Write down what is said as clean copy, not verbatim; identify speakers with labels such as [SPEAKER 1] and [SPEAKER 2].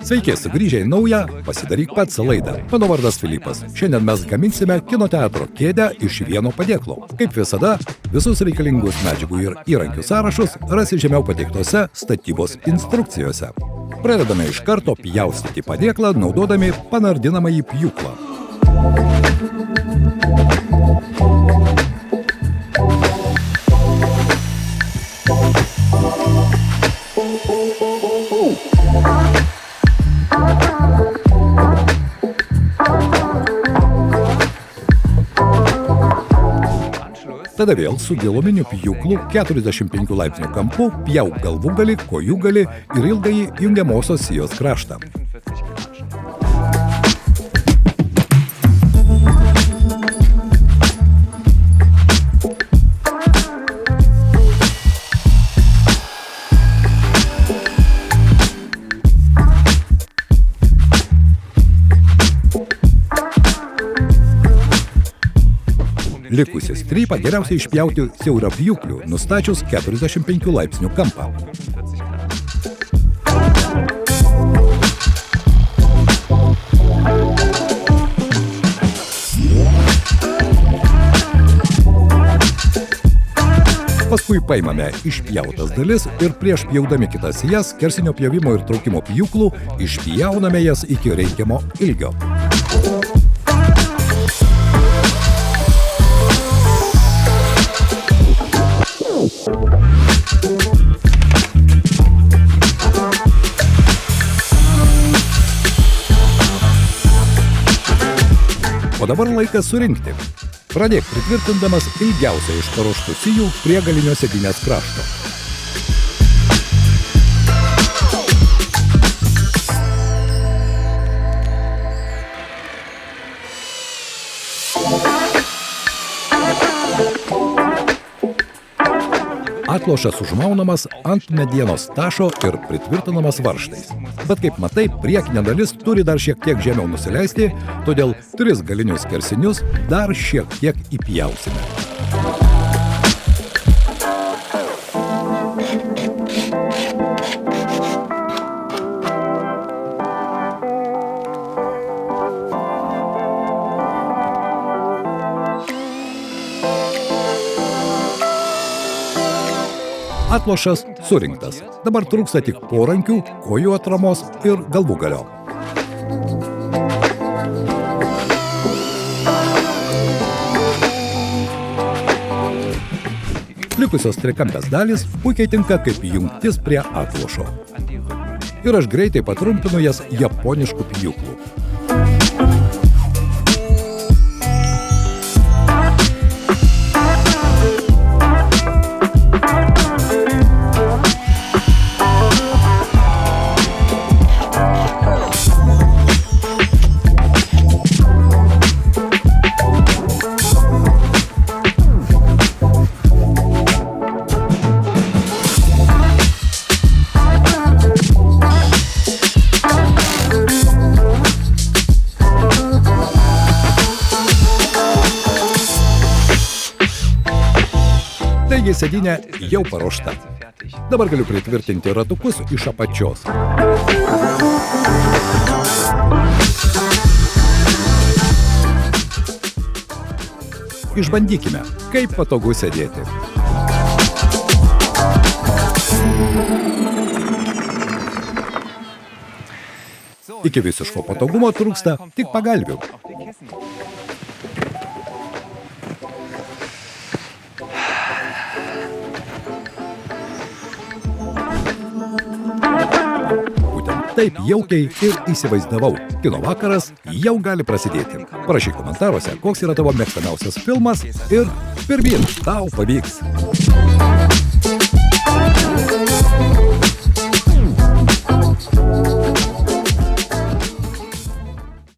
[SPEAKER 1] Sveiki, sugrįžę į naują Pasidaryk pats laidą. Mano vardas Filipas. Šiandien mes gaminsime kino teatro kėdę iš vieno padėklo. Kaip visada, visus reikalingus medžiagų ir įrankių sąrašus rasi žemiau pateiktose statybos instrukcijose. Pradedame iš karto pjaustyti padėklą, naudodami panardinamąjį pjūklą. Tada vėl su giluminiu pjūklu 45 laipsnių kampu pjauk galvūgalį, kojūgalį ir ilgąjį jungiamosios sijos kraštą. Likusi strypą geriausiai išpjauti siaurą pjūkliu, nustačius 45 laipsnių kampą. Paskui paimame išpjautas dalis ir prieš pjaudami kitas jas, skersinio pjovimo ir traukimo pjūklų, išpjauname jas iki reikiamo ilgio. O dabar laikas surinkti. Pradėk pritvirtindamas ilgiausią iš paruoštų sijų prie galinio sėdynės krašto. Atlošas užmaunamas ant medienos tašo ir pritvirtinamas varžtais. Bet kaip matai, priekinė dalis turi dar šiek tiek žemiau nusileisti, todėl 3 galinius skersinius dar šiek tiek įpjausime. Atlošas surinktas. Dabar trūksta tik porankių, kojų atramos ir galvūgalio. Likusios trikampės dalys puikiai tinka kaip jungtis prie atlošo. Ir aš greitai patrumpinu jas japonišku pjūklu. Taigi sėdynė jau paruošta. Dabar galiu pritvirtinti ratukus iš apačios. Išbandykime, kaip patogu sėdėti. Iki visiško patogumo trūksta tik pagalvių. Taip jaukiai ir įsivaizdavau. Kino vakaras jau gali prasidėti. Parašyk komentaruose, koks yra tavo mėgstamiausias filmas ir pirmyn, tau pavyks.